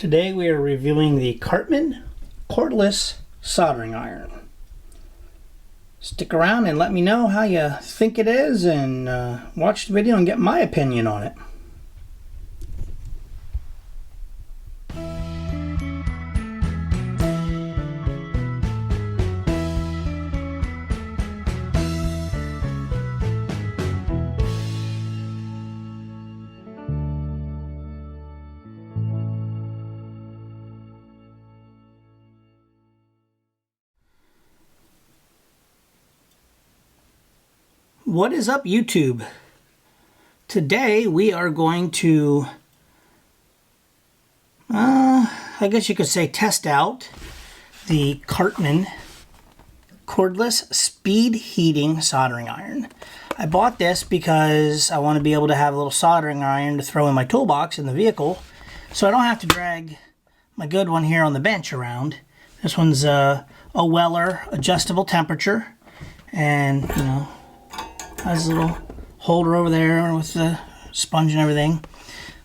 Today we are reviewing the Cartman cordless soldering iron. Stick around and let me know how you think it is, and watch the video and get my opinion on it. What is up, YouTube? Today we are going to, I guess you could say, test out the Cartman cordless speed heating soldering iron. I bought this because I want to be able to have a little soldering iron to throw in my toolbox in the vehicle, so I don't have to drag my good one here on the bench around. This one's a Weller adjustable temperature, and you know, has a little holder over there with the sponge and everything.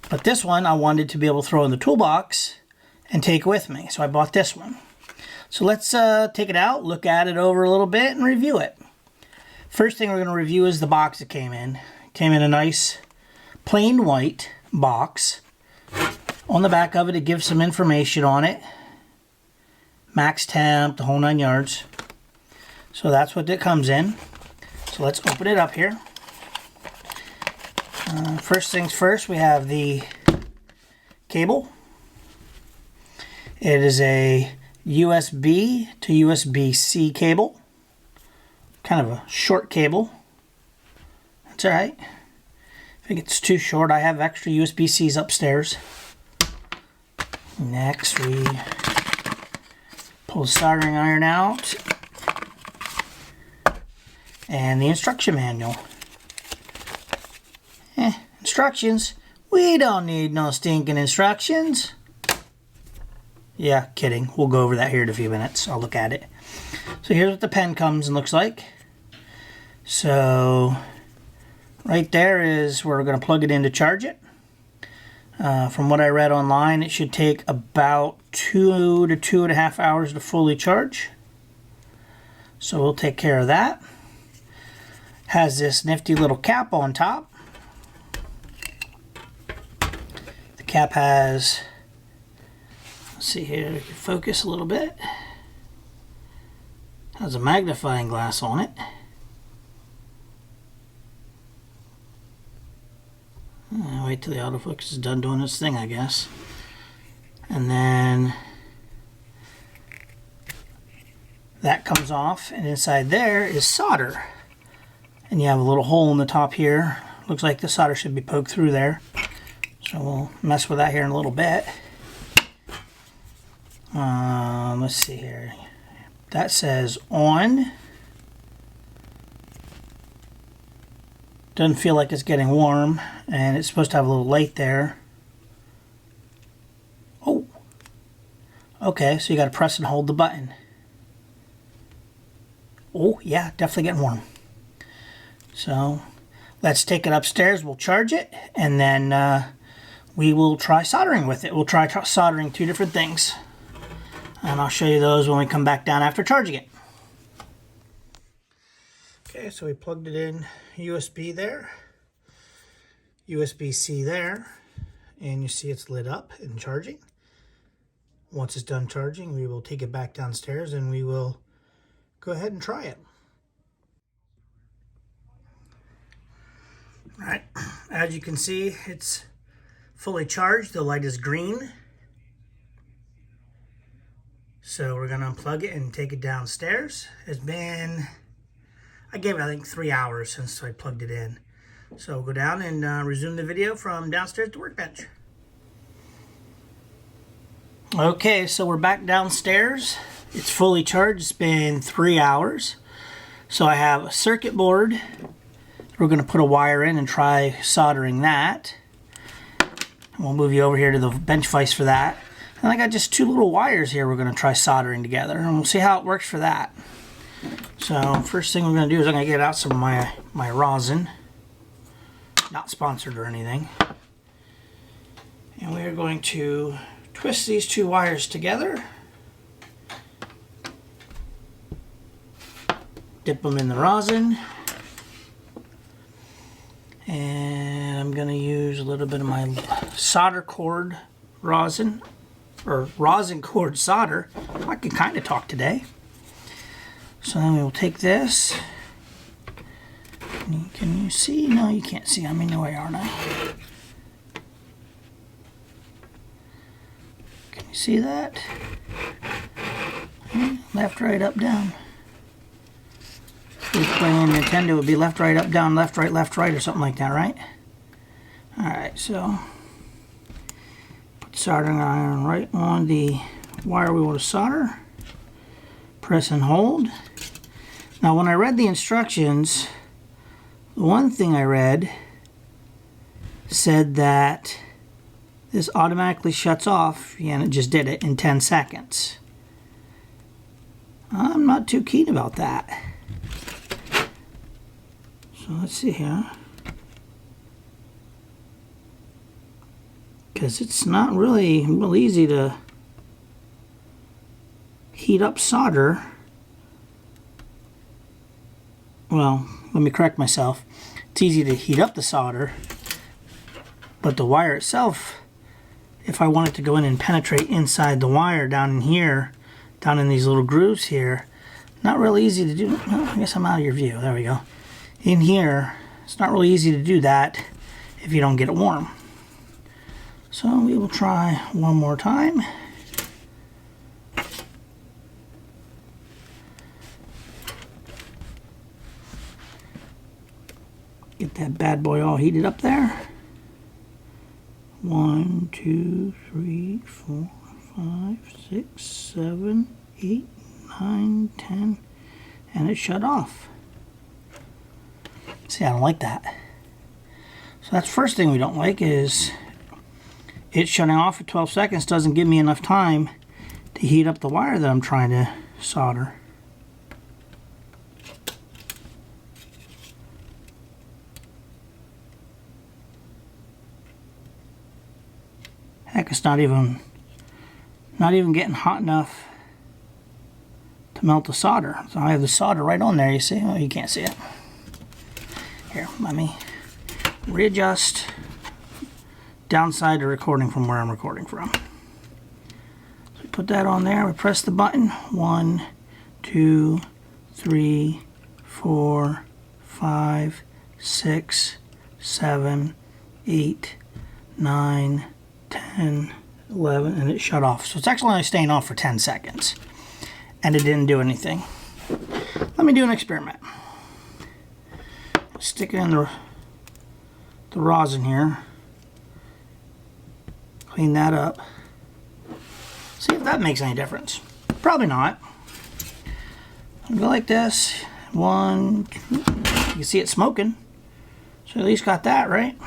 But this one I wanted to be able to throw in the toolbox and take with me, so I bought this one. So let's take it out, look at it over a little bit, and review it. First thing we're going to review is the box it came in. It came in a nice plain white box. On the back of it, it gives some information on it. Max temp, the whole 9 yards. So that's what it comes in. So let's open it up here. First things first, we have the cable. It is a USB to USB-C cable. Kind of a short cable. That's alright. If it gets too short, I have extra USB-Cs upstairs. Next, we pull the soldering iron out. And the instruction manual. Instructions? We don't need no stinking instructions. Yeah, kidding. We'll go over that here in a few minutes. I'll look at it. So here's what the pen comes and looks like. So right there is where we're going to plug it in to charge it. From what I read online, it should take about 2 to 2.5 hours to fully charge. So we'll take care of that. Has this nifty little cap on top. The cap has, let's see here, we can focus a little bit. Has a magnifying glass on it. Wait till the autofocus is done doing its thing, I guess. And then that comes off, and inside there is solder. And you have a little hole in the top here. Looks like the solder should be poked through there. So we'll mess with that here in a little bit. Let's see here. That says on. Doesn't feel like it's getting warm. And it's supposed to have a little light there. Oh. Okay, so you got to press and hold the button. Oh, yeah, definitely getting warm. So let's take it upstairs, we'll charge it, and then we will try soldering with it. We'll try soldering 2 different things. And I'll show you those when we come back down after charging it. Okay, so we plugged it in USB there, USB-C there, and you see it's lit up and charging. Once it's done charging, we will take it back downstairs and we will go ahead and try it. Alright, as you can see, it's fully charged. The light is green. So we're going to unplug it and take it downstairs. It's been, I gave it I think 3 hours since I plugged it in. So we'll go down and resume the video from downstairs to workbench. Okay, so we're back downstairs. It's fully charged. It's been 3 hours. So I have a circuit board. We're going to put a wire in and try soldering that. We'll move you over here to the bench vise for that. And I got just 2 little wires here we're going to try soldering together. And we'll see how it works for that. So first thing we're going to do is I'm going to get out some of my rosin. Not sponsored or anything. And we are going to Twist these two wires together. Dip them in the rosin. And I'm going to use a little bit of my solder cord rosin, or rosin cord solder. I can kind of talk today. So then we will take this. Can you see? No, you can't see. I'm in the way, aren't I? Can you see that? Left, right, up, down. If playing Nintendo, it would be left, right, up, down, left, right, or something like that, right? Alright, so put the soldering iron right on the wire we want to solder. Press and hold. Now, when I read the instructions, the one thing I read said that this automatically shuts off, and it just did it in 10 seconds. I'm not too keen about that. So let's see here. Because it's not really real easy to heat up solder. Well, let me correct myself. It's easy to heat up the solder, but the wire itself, if I want it to go in and penetrate inside the wire down in here, down in these little grooves here, not really easy to do. Well, I guess I'm out of your view. There we go. In here, it's not really easy to do that if you don't get it warm. So we will try one more time. Get that bad boy all heated up there. 1, 2, 3, 4, 5, 6, 7, 8, 9, 10, and it shut off. See, I don't like that. So that's the first thing we don't like, is it shutting off for 12 seconds doesn't give me enough time to heat up the wire that I'm trying to solder. Heck, it's not even getting hot enough to melt the solder. So I have the solder right on there, you see? Oh, you can't see it. Here, let me readjust downside to recording from where I'm recording from. So we put that on there, we press the button. 1, 2, 3, 4, 5, 6, 7, 8, 9, 10, 11, and it shut off. So it's actually only staying off for 10 seconds. And it didn't do anything. Let me do an experiment. Stick it in the rosin here. Clean that up. See if that makes any difference. Probably not. I'll go like this. 1, 2, you can see it smoking. So at least got that, right?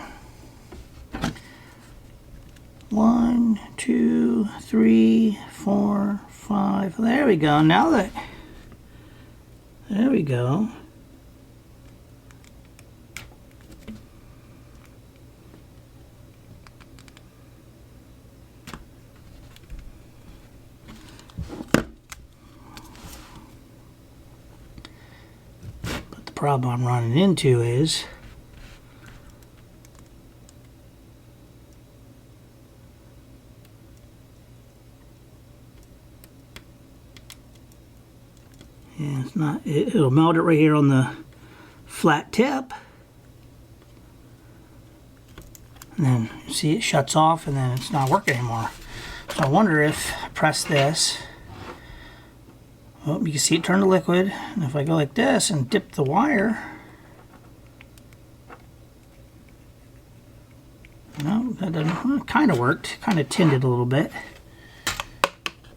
1, 2, 3, 4, 5. There we go. Now that, there we go. But the problem I'm running into is and it's not, it'll melt it right here on the flat tip. And then you see it shuts off and then it's not working anymore. So I wonder if I press this, well, you can see it turn to liquid. And if I go like this and dip the wire, no, that doesn't, well, it kind of worked, kind of tinned it a little bit.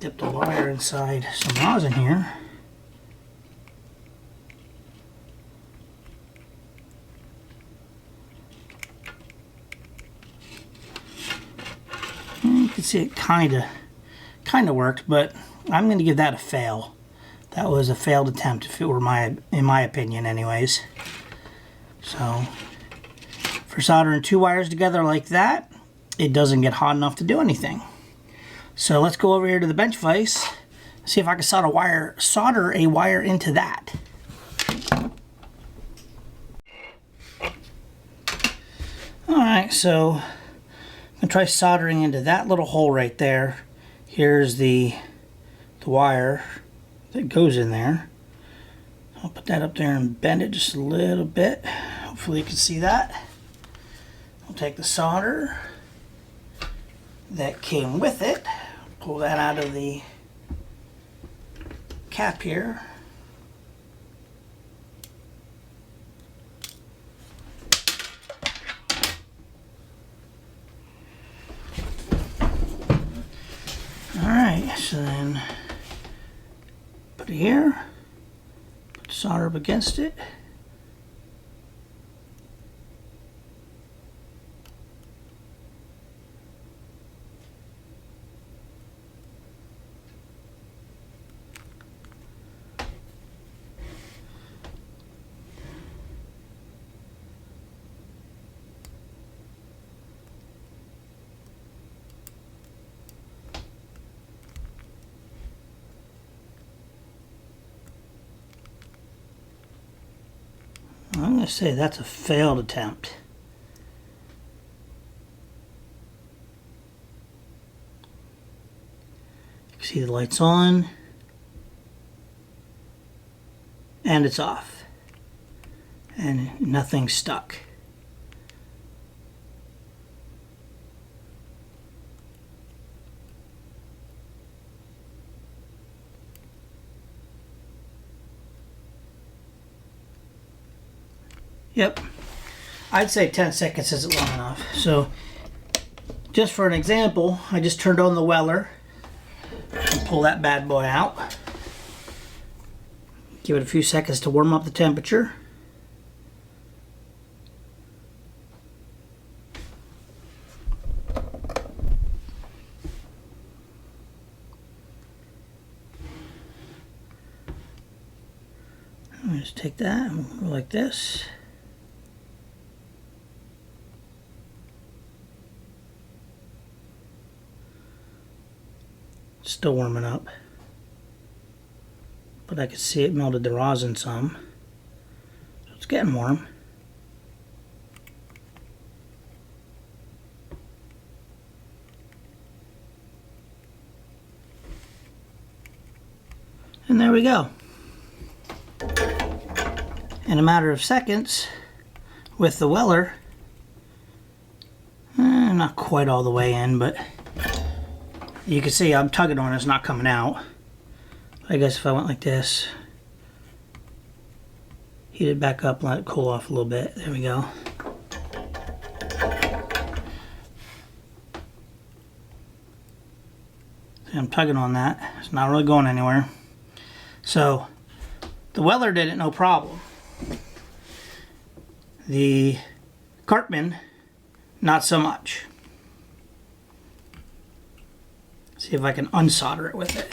Dip the wire inside some rosin here. You can see it kind of worked, but I'm going to give that a fail. That was a failed attempt, if it were in my opinion, anyways. So, for soldering two wires together like that, it doesn't get hot enough to do anything. So let's go over here to the bench vise, see if I can solder a wire into that. Alright, so I'm going to try soldering into that little hole right there. Here's the wire that goes in there. I'll put that up there and bend it just a little bit. Hopefully you can see that. I'll take the solder that came with it, pull that out of the cap here. Alright, so then put it here, put the solder up against it. I'm going to say that's a failed attempt. You can see the light's on and it's off and nothing's stuck. Yep, I'd say 10 seconds isn't long enough. So just for an example, I just turned on the weller and pull that bad boy out. Give it a few seconds to warm up the temperature. Just take that and go like this. Still warming up, but I could see it melted the rosin some, so it's getting warm. And there we go. In a matter of seconds, with the weller, not quite all the way in, but you can see I'm tugging on it, it's not coming out. I guess if I went like this, heat it back up, let it cool off a little bit. There we go. See, I'm tugging on that. It's not really going anywhere. So the weller did it no problem. The Cartman, not so much. See if I can unsolder it with it.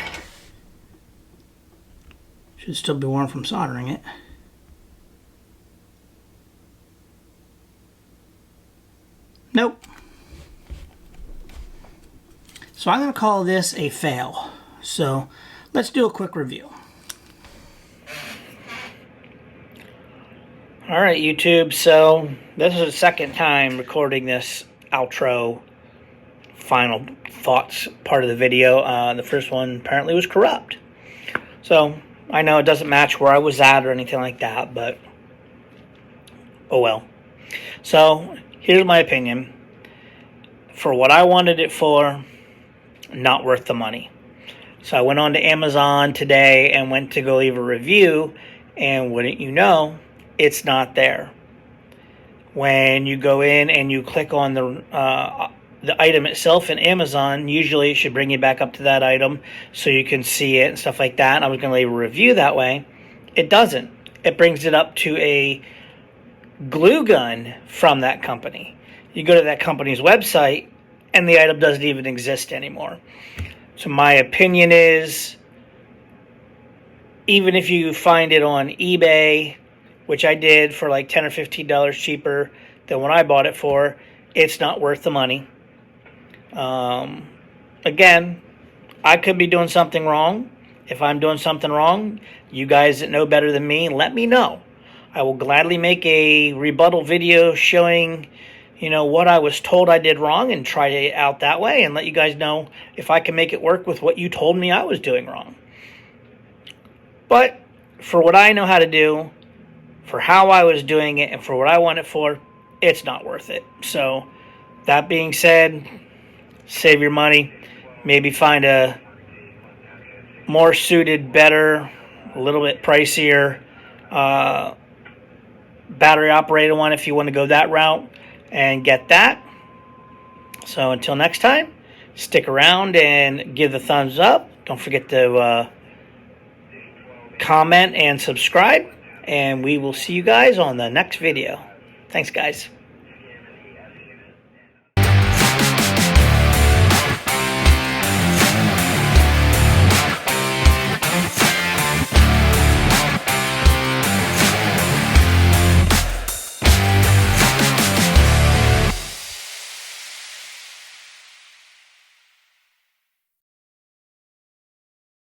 Should still be warm from soldering it. Nope. So I'm going to call this a fail. So let's do a quick review. Alright YouTube, so this is the second time recording this outro final thoughts part of the video. The first one apparently was corrupt. So I know it doesn't match where I was at or anything like that, but oh well. So here's my opinion. For what I wanted it for, not worth the money. So I went on to Amazon today and went to go leave a review, and wouldn't you know, it's not there. When you go in and you click on the item itself in Amazon, usually it should bring you back up to that item so you can see it and stuff like that. And I was going to leave a review that way. It doesn't. It brings it up to a glue gun from that company. You go to that company's website and the item doesn't even exist anymore. So my opinion is, even if you find it on eBay, which I did for like $10 or $15 cheaper than what I bought it for, it's not worth the money. Again, I could be doing something wrong. If I'm doing something wrong, you guys that know better than me, let me know. I will gladly make a rebuttal video showing, what I was told I did wrong and try it out that way and let you guys know if I can make it work with what you told me I was doing wrong. But for what I know how to do, for how I was doing it, and for what I want it for, it's not worth it. So that being said, save your money. Maybe find a more suited, better, a little bit pricier battery operated one if you want to go that route, and get that. So until next time, stick around and give the thumbs up. Don't forget to comment and subscribe, and we will see you guys on the next video. Thanks, guys.